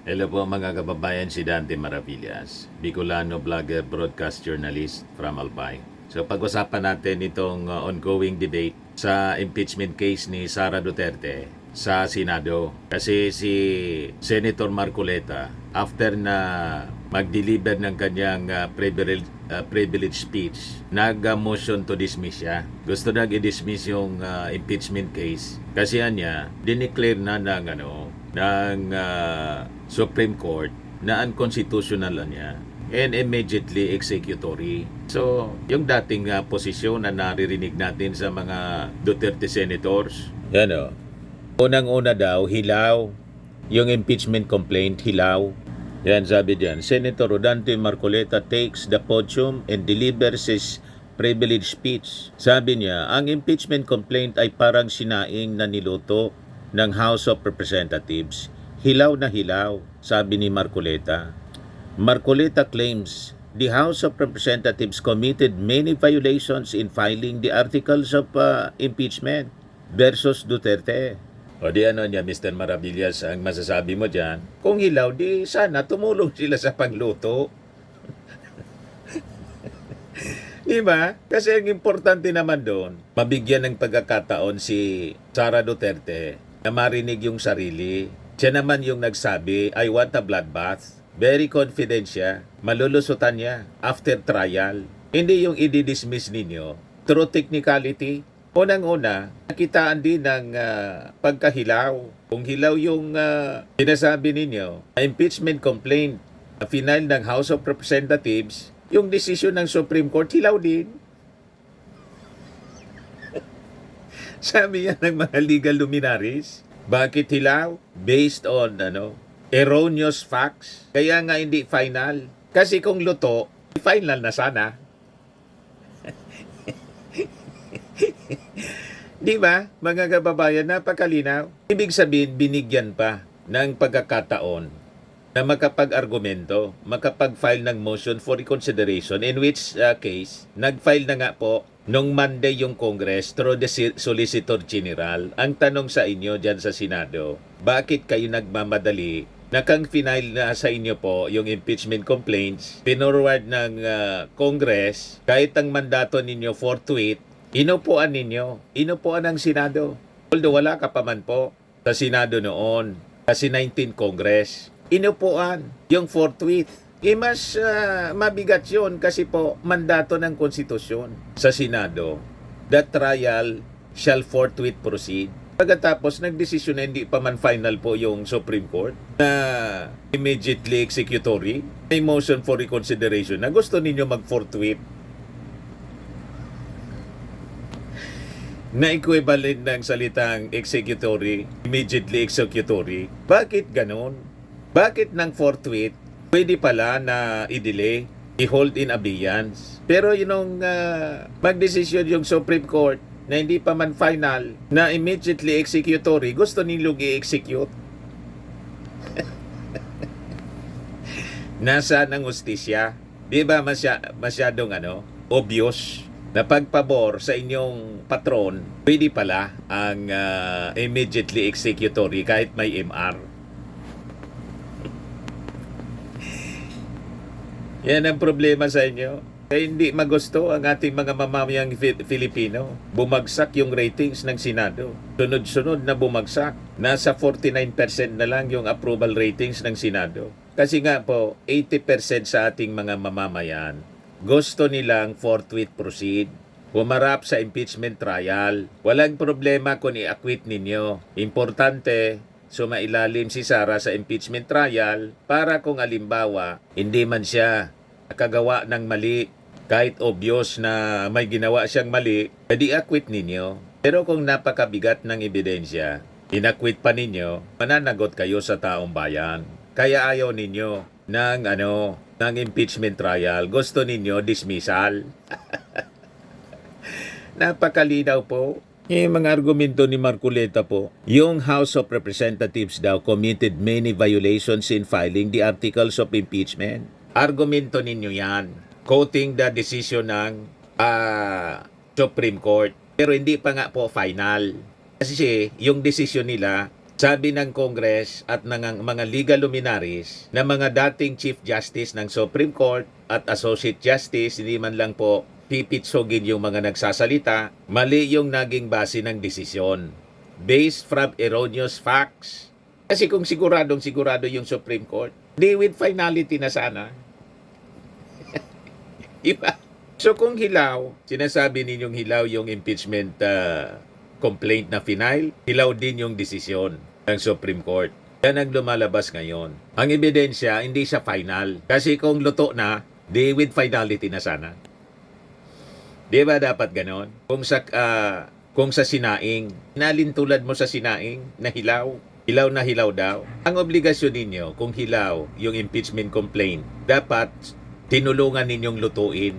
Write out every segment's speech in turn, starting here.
Hello po mga kababayan, si Dante Maravillas, Bicolano vlogger, broadcast journalist from Albay. So pag-usapan natin itong ongoing debate sa impeachment case ni Sara Duterte sa Senado. Kasi si Senator Marcoleta, after na mag-deliver ng kanyang privilege speech, nag-motion to dismiss siya. Gusto nag-i-dismiss yung impeachment case kasi niya, dineclare na ng Supreme Court na unconstitutional niya and immediately executory. So, yung dating posisyon na naririnig natin sa mga Duterte senators, yan o. Unang-una daw, hilaw. Yung impeachment complaint, hilaw. Yan, sabi diyan, Senator Rodante Marcoleta takes the podium and delivers his privilege speech. Sabi niya, ang impeachment complaint ay parang sinaing na niluto ng House of Representatives. Hilaw na hilaw, sabi ni Marcoleta. Marcoleta claims the House of Representatives committed many violations in filing the articles of impeachment versus Duterte. O di ano niya, Mr. Maravillas, ang masasabi mo dyan, kung hilaw, di sana tumulong sila sa pagluto. Di ba? Kasi ang importante naman doon, mabigyan ng pagkakataon si Sara Duterte na marinig yung sarili. Siya naman yung nagsabi, I want a bloodbath. Very confident siya. Malulusutan niya after trial. Hindi yung i-dismiss ninyo through technicality. Unang-una, nakitaan din ng pagkahilaw. Kung hilaw yung sinasabi ninyo, impeachment complaint, final ng House of Representatives, yung desisyon ng Supreme Court, hilaw din. Sabi yan ng mga legal luminaries. Bakit hilaw? Based on erroneous facts. Kaya nga hindi final. Kasi kung luto, final na sana. Di ba, mga kababayan, napakalinaw. Ibig sabihin, binigyan pa ng pagkakataon na makapag-argumento, makapag-file ng motion for reconsideration, in which case, nag-file na nga po nung Monday yung Congress through the Solicitor General. Ang tanong sa inyo dyan sa Senado, bakit kayo nagmamadali na kang final na sa inyo po yung impeachment complaints, pinorward ng Congress, kahit ang mandato ninyo forthwith, inupuan ninyo, inupuan ng Senado. Although wala ka pa man po sa Senado noon, kasi 19 Congress, inupuan yung forthwith. Mas mabigat yun kasi po mandato ng konstitusyon sa Senado. That trial shall forthwith proceed. Pagkatapos nagdesisyon na hindi pa man final po yung Supreme Court na immediately executory, may motion for reconsideration na gusto ninyo mag-forthwith na equivalent ng salitang executory, immediately executory. Bakit ganon? Bakit ng forthwith, pwede pala na i-delay, i-hold in abeyance? Pero yung magdesisyon yung Supreme Court na hindi pa man final, na immediately executory, gusto nilang i-execute. Nasa ng hustisya? Di ba masyadong obvious? Na pagpabor sa inyong patron, pwede pala ang immediately executory kahit may MR. Yan ang problema sa inyo. Kaya hindi magusto ang ating mga mamamayang Filipino. Bumagsak yung ratings ng Senado. Sunod-sunod na bumagsak. Nasa 49% na lang yung approval ratings ng Senado. Kasi nga po, 80% sa ating mga mamamayan gusto nilang forthwith proceed. Humarap sa impeachment trial. Walang problema kung i-acquit ninyo. Importante, sumailalim si Sara sa impeachment trial para kung alimbawa, hindi man siya nakagawa ng mali, kahit obvious na may ginawa siyang mali, edi acquit ninyo. Pero kung napakabigat ng ebidensya, inacquit pa ninyo, mananagot kayo sa taong bayan. Kaya ayaw ninyo ng impeachment trial. Gusto ninyo dismissal. Napakalinaw po. Yung mga argumento ni Marcoleta po, yung House of Representatives daw committed many violations in filing the articles of impeachment. Argumento ninyo yan. Quoting the decision ng Supreme Court. Pero hindi pa nga po final. Kasi yung decision nila Sabi ng Congress at ng mga legal luminaries na mga dating Chief Justice ng Supreme Court at Associate Justice, hindi man lang po pipitsogin yung mga nagsasalita, mali yung naging base ng desisyon. Based from erroneous facts. Kasi kung sigurado yung Supreme Court, di with finality na sana. Diba? So kung hilaw, sinasabi ninyong hilaw yung impeachment complaint na final, hilaw din yung desisyon ng Supreme Court. Yan ang lumalabas ngayon. Ang ebidensya, hindi siya final. Kasi kung luto na, di with finality na sana. Di ba dapat ganon? Kung sa sinaing, nalintulad mo sa sinaing na hilaw na hilaw daw. Ang obligasyon ninyo, kung hilaw yung impeachment complaint, dapat tinulungan ninyong lutuin.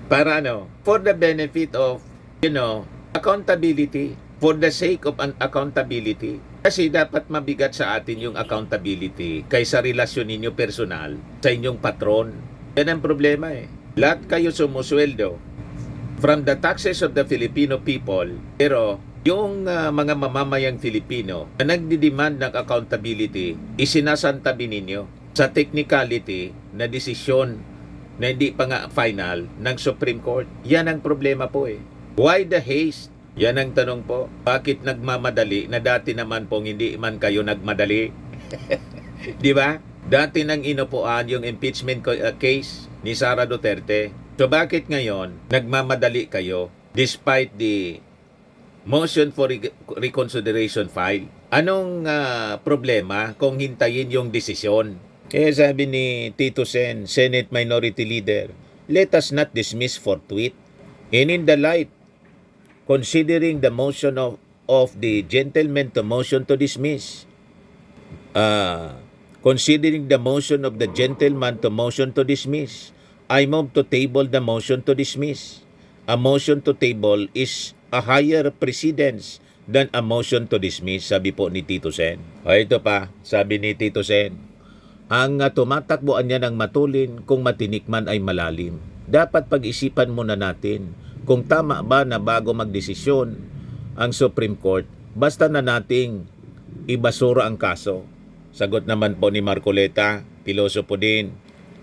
Para for the benefit of, accountability. For the sake of an accountability. Kasi dapat mabigat sa atin yung accountability kaysa relasyon ninyo personal sa inyong patron. Yan ang problema eh. Lahat kayo sumusweldo from the taxes of the Filipino people, pero yung mga mamamayang Filipino na nagdidemand ng accountability, isinasantabi ninyo sa technicality na desisyon na hindi pa nga final ng Supreme Court. Yan ang problema po eh. Why the haste? Yan ang tanong po. Bakit nagmamadali na dati naman pong hindi man kayo nagmadali? Di ba? Dati nang inupuan yung impeachment case ni Sara Duterte. So bakit ngayon nagmamadali kayo despite the motion for reconsideration file? Anong problema kung hintayin yung desisyon? Kaya sabi ni Tito Sen, Senate Minority Leader, let us not dismiss forthwith. And in the light, considering the motion of the gentleman to motion to dismiss, considering the motion of the gentleman to motion to dismiss, I move to table the motion to dismiss. A motion to table is a higher precedence than a motion to dismiss, sabi po ni Tito Sen. O ito pa, sabi ni Tito Sen, ang tumatakbuan niya ng matulin kung matinikman ay malalim. Dapat pag-isipan muna natin kung tama ba na bago magdesisyon ang Supreme Court, basta na nating ibasura ang kaso. Sagot naman po ni Marcoleta, pilosopo din.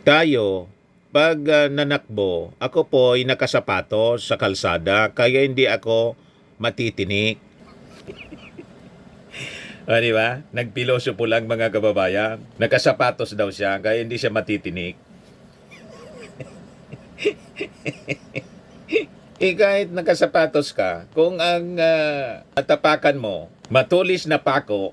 Tayo, pag nanakbo, ako po ay nakasapatos sa kalsada, kaya hindi ako matitinik. Di ba? Nagpilosopo lang mga kababayan. Nakasapatos daw siya, kaya hindi siya matitinik. Kahit nakasapatos ka, kung ang atapakan mo, matulis na pako,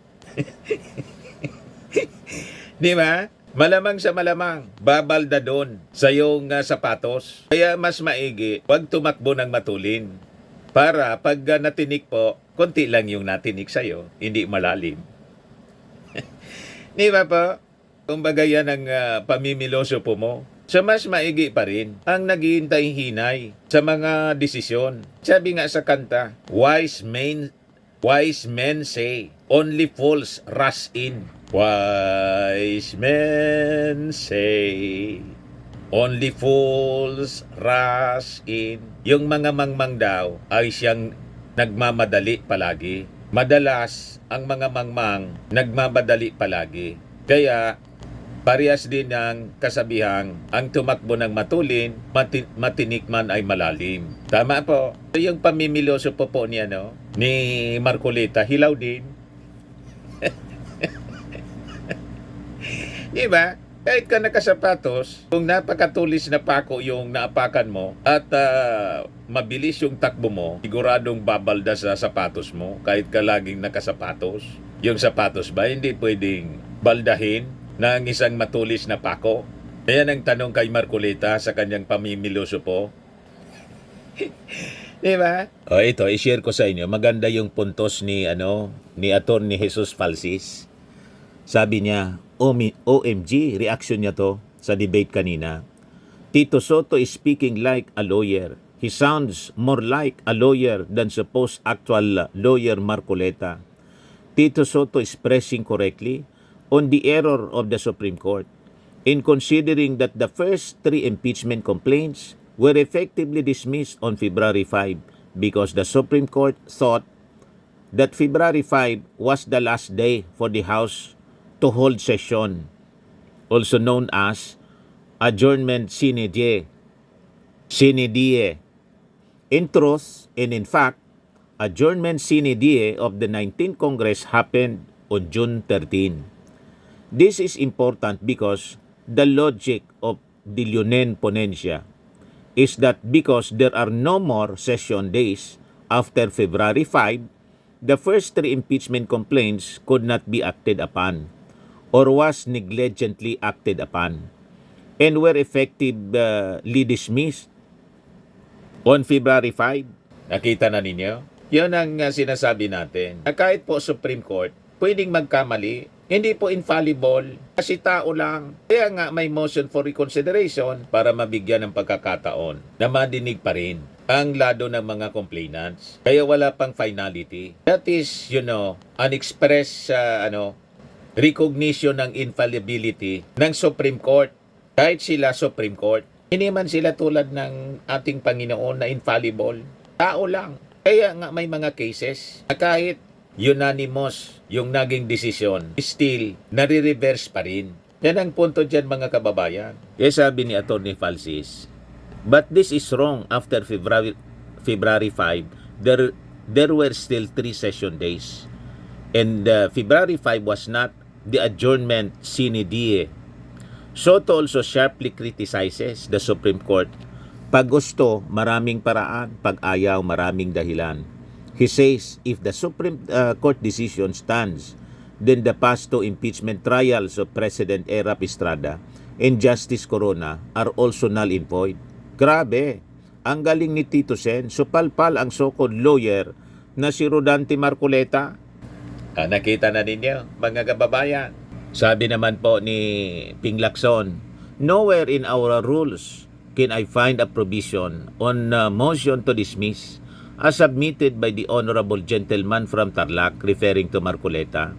di ba? Malamang sa malamang, babalda doon sa iyong sapatos. Kaya mas maigi, huwag tumakbo ng matulin. Para pag natinik po, konti lang yung natinik sa'yo, hindi malalim. Di ba po? Kumbaga yan ang pamimiloso po mo. So mas maigi pa rin ang naghihintay hinay sa mga desisyon. Sabi nga sa kanta, wise men say, only fools rush in. Wise men say, only fools rush in. Yung mga mangmang daw ay siyang nagmamadali palagi. Madalas, ang mga mangmang nagmamadali palagi. Kaya, parehas din ang kasabihang, ang tumakbo ng matulin, matinikman ay malalim. Tama po. So, yung pamimiloso po niya, ni Marcoleta, hilaw din. Diba? Kahit ka nakasapatos, kung napakatulis na pako yung naapakan mo at mabilis yung takbo mo, siguradong babalda sa sapatos mo kahit ka laging nakasapatos. Yung sapatos ba, hindi pwedeng baldahin ng isang matulis na pako? Ayan ang tanong kay Marcoleta sa kanyang pamimiloso po. Diba? O ito, i-share ko sa inyo. Maganda yung puntos ni Atty. Jesus Falsis. Sabi niya, OMG, reaction niya to sa debate kanina. Tito Soto is speaking like a lawyer. He sounds more like a lawyer than supposed actual lawyer Marcoleta. Tito Soto is pressing correctly on the error of the Supreme Court in considering that the first 3 impeachment complaints were effectively dismissed on February 5 because the Supreme Court thought that February 5 was the last day for the House to hold session, also known as adjournment sine die. Sine die. In truth and in fact, adjournment sine die of the 19th Congress happened on June 13. This is important because the logic of the Leonen Ponencia is that because there are no more session days after February 5, the first 3 impeachment complaints could not be acted upon or was negligently acted upon and were effectively dismissed on February 5. Nakita na ninyo? Yun ang sinasabi natin. Na kahit po Supreme Court, pwedeng magkamali, hindi po infallible, kasi tao lang. Kaya nga may motion for reconsideration para mabigyan ng pagkakataon na madinig pa rin ang lado ng mga complainants. Kaya wala pang finality. That is, unexpressed recognition ng infallibility ng Supreme Court. Kahit sila Supreme Court, hindi man sila tulad ng ating Panginoon na infallible. Tao lang. Kaya nga may mga cases na kahit unanimous yung naging desisyon, still, nare-reverse pa rin. Yan ang punto dyan, mga kababayan. Kaya sabi ni Atty. Falsis, but this is wrong. After February 5, there were still 3 session days. And February 5 was not the adjournment sine die. Soto also sharply criticizes the Supreme Court. Pag gusto, maraming paraan. Pag ayaw, maraming dahilan. He says, if the Supreme Court decision stands, then the past 2 impeachment trials of President Erap Estrada and Justice Corona are also null and void. Grabe! Ang galing ni Tito Sen, supalpal ang so-called lawyer na si Rodante Marcoleta. Nakita na ninyo, mga kababayan. Sabi naman po ni Ping Lacson, nowhere in our rules can I find a provision on motion to dismiss as submitted by the honorable gentleman from Tarlac, referring to Marcoleta.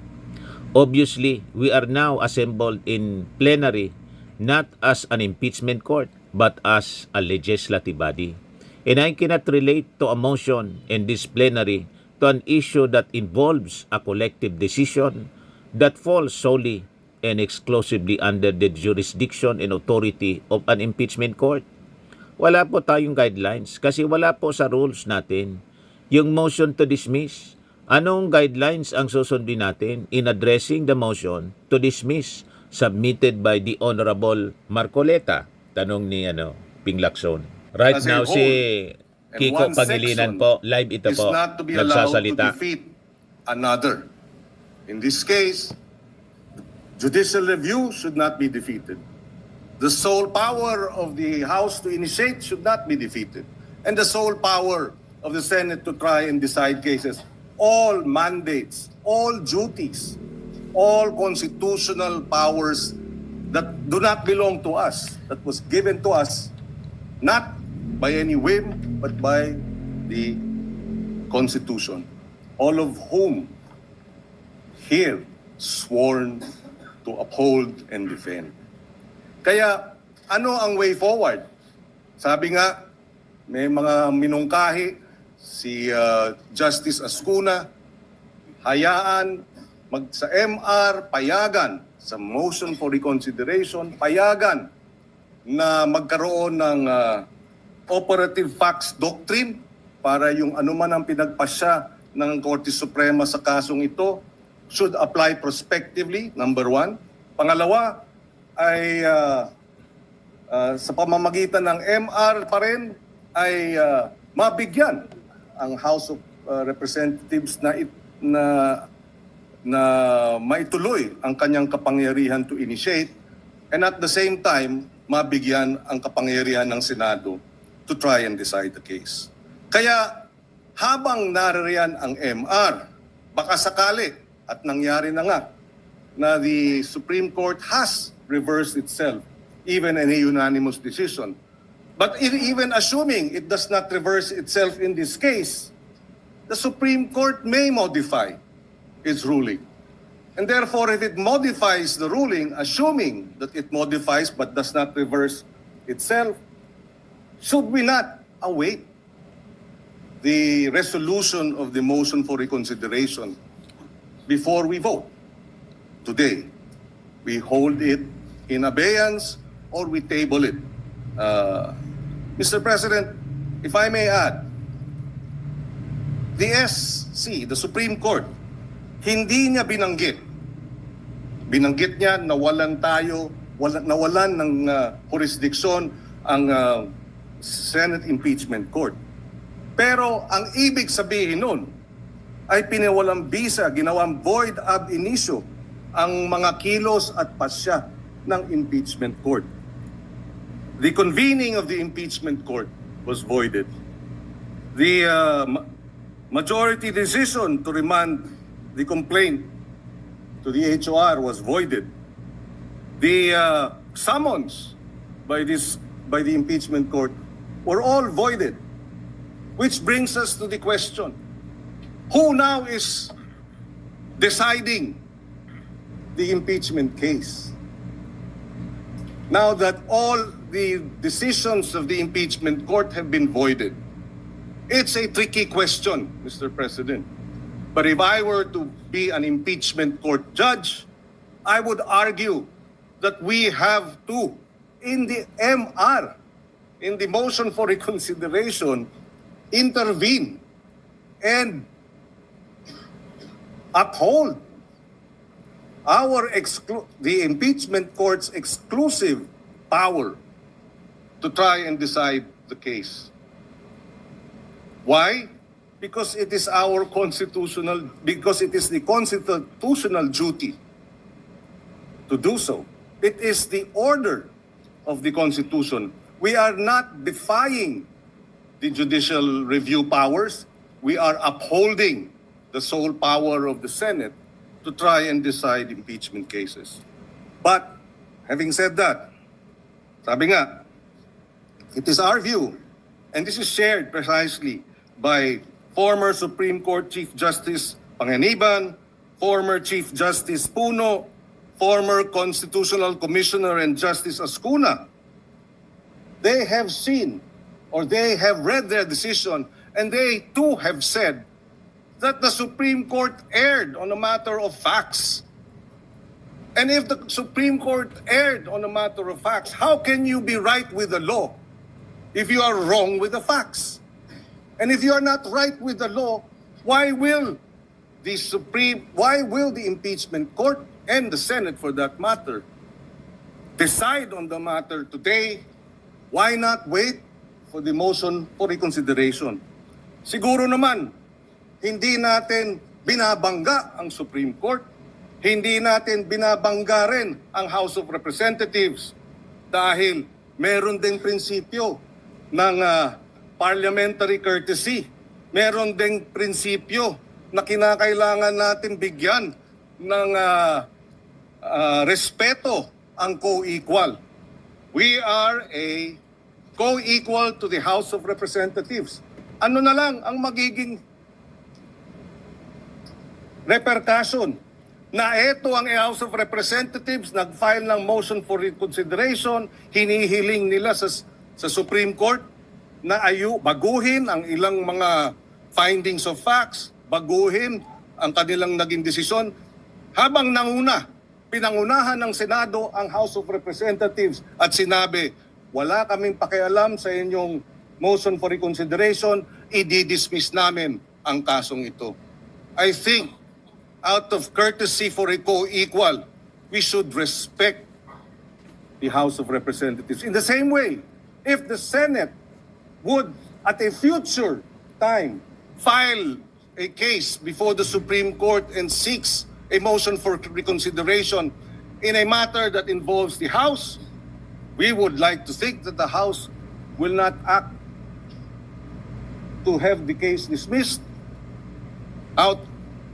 Obviously, we are now assembled in plenary not as an impeachment court but as a legislative body. And I cannot relate to a motion in this plenary to an issue that involves a collective decision that falls solely and exclusively under the jurisdiction and authority of an impeachment court. Wala po tayong guidelines kasi wala po sa rules natin yung motion to dismiss. Anong guidelines ang susundin natin in addressing the motion to dismiss submitted by the Honorable Marcoleta? Tanong ni Ping Lacson. Right now si Kiko Pangilinan po, live ito po, not to be allowed to nagsasalita. defeat another. In this case, judicial review should not be defeated. The sole power of the House to initiate should not be defeated. And the sole power of the Senate to try and decide cases. All mandates, all duties, all constitutional powers that do not belong to us, that was given to us, not by any whim, but by the Constitution. All of whom here sworn to uphold and defend. Kaya, ano ang way forward? Sabi nga, may mga minungkahi, si Justice Ascuna, hayaan, sa MR, payagan, sa motion for reconsideration, payagan na magkaroon ng operative facts doctrine para yung anuman ang pinagpasya ng Korte Suprema sa kasong ito should apply prospectively, number 1. Pangalawa, ay sa pamamagitan ng MR pa rin ay mabigyan ang House of Representatives na maituloy ang kanyang kapangyarihan to initiate, and at the same time mabigyan ang kapangyarihan ng Senado to try and decide the case. Kaya habang naririyan ang MR, baka sakali at nangyari na nga na the Supreme Court has reversed itself, even in a unanimous decision. But even assuming it does not reverse itself in this case, the Supreme Court may modify its ruling. And therefore, if it modifies the ruling, assuming that it modifies but does not reverse itself, should we not await the resolution of the motion for reconsideration before we vote today. We hold it in abeyance or we table it. Mr. President, if I may add, the SC, the Supreme Court, hindi niya binanggit. Binanggit niya nawalan ng jurisdiction ang Senate Impeachment Court. Pero ang ibig sabihin nun ay pinawalang bisa, ginawang void ab initio ang mga kilos at pasya ng impeachment court. The convening of the impeachment court was voided. The majority decision to remand the complaint to the HOR was voided. The summons by the impeachment court were all voided. Which brings us to the question, who now is deciding the impeachment case? Now that all the decisions of the impeachment court have been voided, it's a tricky question, Mr. President. But if I were to be an impeachment court judge, I would argue that we have to, in the MR, in the motion for reconsideration, intervene and uphold the impeachment court's exclusive power to try and decide the case. Why? Because it is the constitutional duty to do so. It is the order of the Constitution. We are not defying the judicial review powers. We are upholding the sole power of the Senate to try and decide impeachment cases. But, having said that, sabi nga, it is our view, and this is shared precisely by former Supreme Court Chief Justice Panganiban, former Chief Justice Puno, former Constitutional Commissioner and Justice Ascuna. They have seen or they have read their decision and they too have said that the Supreme Court erred on a matter of facts. And if the Supreme Court erred on a matter of facts, how can you be right with the law if you are wrong with the facts? And if you are not right with the law, why will the impeachment court and the Senate, for that matter, decide on the matter today? Why not wait for the motion for reconsideration? Siguro naman, hindi natin binabangga ang Supreme Court, hindi natin binabangga rin ang House of Representatives dahil meron ding prinsipyo ng parliamentary courtesy. Meron ding prinsipyo na kinakailangan natin bigyan ng respeto ang co-equal. We are a co-equal to the House of Representatives. Ano na lang ang magiging repercussion na ito ang House of Representatives nag-file ng motion for reconsideration, hinihiling nila sa Supreme Court na baguhin ang ilang mga findings of facts, baguhin ang kanilang naging desisyon habang pinangunahan ng Senado ang House of Representatives at sinabi, wala kaming pakialam sa inyong motion for reconsideration, i-dismiss namin ang kasong ito. I think out of courtesy for a co-equal, we should respect the House of Representatives. In the same way, if the Senate would, at a future time, file a case before the Supreme Court and seeks a motion for reconsideration in a matter that involves the House, we would like to think that the House will not act to have the case dismissed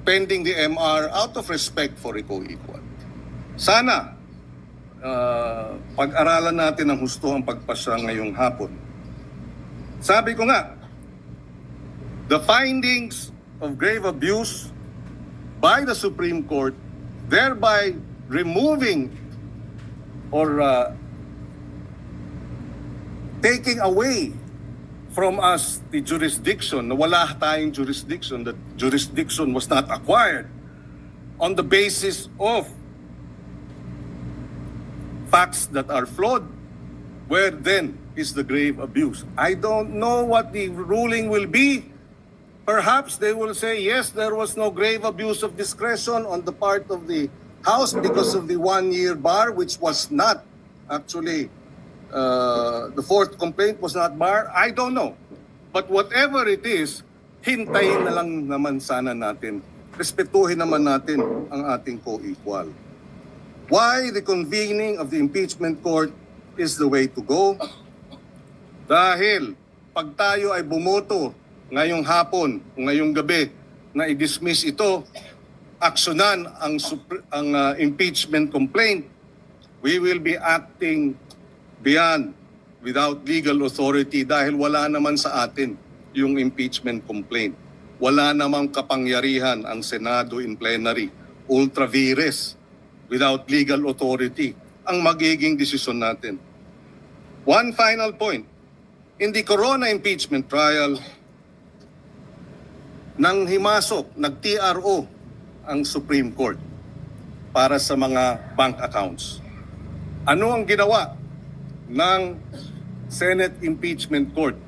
pending the MR out of respect for a co-equal. Sana pag-aralan natin ng husto ang pagpasya ngayong hapon. Sabi ko nga, the findings of grave abuse by the Supreme Court, thereby removing or taking away from us the jurisdiction, na wala tayong jurisdiction, that jurisdiction was not acquired on the basis of facts that are flawed, where then is the grave abuse? I don't know what the ruling will be. Perhaps they will say, yes, there was no grave abuse of discretion on the part of the House because of the 1-year bar, which was not actually, the fourth complaint was not bar. I don't know. But whatever it is, hintayin na lang naman sana natin. Respetuhin naman natin ang ating co-equal. Why the convening of the impeachment court is the way to go? Dahil pag tayo ay bumoto ngayong hapon o ngayong gabi na i-dismiss ito, aksyonan ang impeachment complaint, we will be acting beyond, without legal authority, dahil wala naman sa atin yung impeachment complaint. Wala namang kapangyarihan ang Senado in plenary, ultra vires, without legal authority, ang magiging desisyon natin. One final point. In the Corona impeachment trial, nang himasok, nag-TRO ang Supreme Court para sa mga bank accounts. Ano ang ginawa ng Senate Impeachment Court?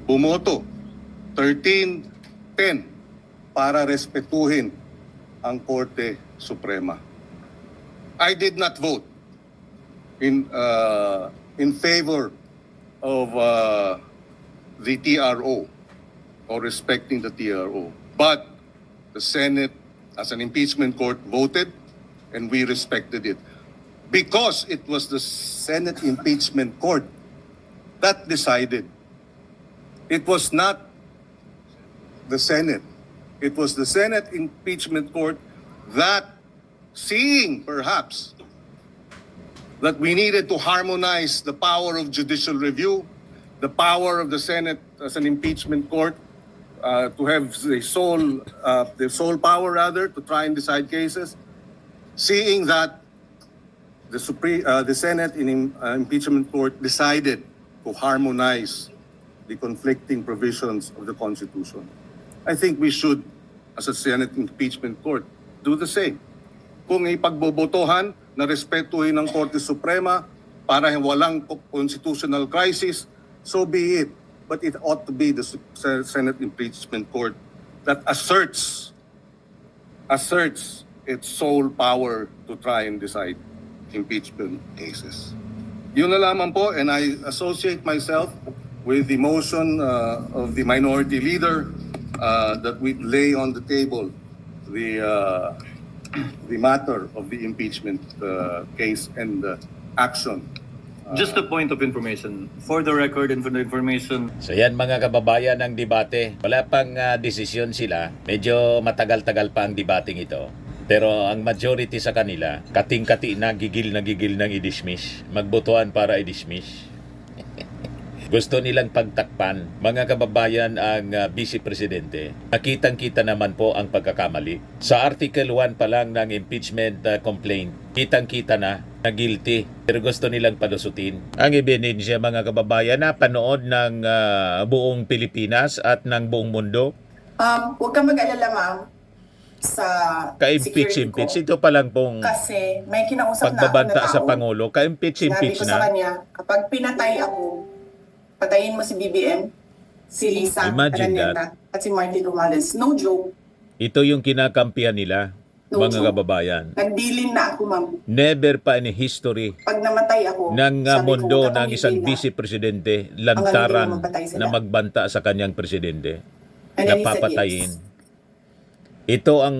Bumoto 13-10 para respetuhin ang Korte Suprema. I did not vote in favor of the TRO or respecting the TRO. But the Senate, as an impeachment court, voted and we respected it. Because it was the Senate impeachment court that decided. It was not the Senate. It was the Senate impeachment court that, seeing perhaps that we needed to harmonize the power of judicial review, the power of the Senate as an impeachment court, to have the sole power rather to try and decide cases, seeing that the Senate in impeachment court decided to harmonize the conflicting provisions of the Constitution. I think we should, as a Senate impeachment court, do the same. Kung ipagbobotohan na respetuhin ng Korte Suprema para walang constitutional crisis, so be it. But it ought to be the Senate impeachment court that asserts its sole power to try and decide impeachment cases. Yun na lamang po, and I associate myself with the motion of the minority leader that we lay on the table the matter of the impeachment case and action. Just a point of information. For the record and for the information, So yan mga kababayan ng debate. Wala pang desisyon sila. Medyo matagal-tagal pa ang debating ito. Pero ang majority sa kanila, kating-kati na gigil ng i-dismiss. Magbotohan para i-dismiss. Gusto nilang pagtakpan, mga kababayan, ang Vice Presidente. Nakitang-kita naman po ang pagkakamali. Sa Article 1 pa lang ng impeachment complaint, kitang-kita na guilty. Pero gusto nilang palusutin. Ang ebidensya, mga kababayan, na panood ng buong Pilipinas at ng buong mundo. Huwag kang mag-alala, ma'am, sa security ko. Ka-impeach. Ito pa lang pong Kasi may kinausap na ako na pagbabanta tao. sa Pangulo. Ka-impeach Sinabi ko sa na. kanya, kapag pinatay ako, patayin mo si BBM, si Lisa Imagine Araneta, at si Martin Romales. No joke. Ito yung kinakampihan nila, No mga joke. kababayan. Nagbilin na ako, ma'am. Never pa in history Pag namatay ako, ng sabi ko, mundo huwag kang ng isang bibili na. vice presidente Hanggang lantaran hindi mamatay sila. na magbanta sa kanyang presidente And na then he said papatayin. yes. Ito ang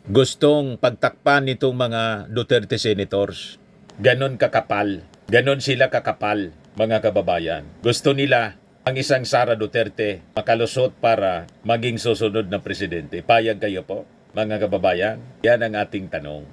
gustong pagtakpan nitong mga Duterte senators. Ganon kakapal. Ganon sila kakapal, mga kababayan. Gusto nila ang isang Sara Duterte makalusot para maging susunod na presidente. Payag kayo po, mga kababayan? Yan ang ating tanong.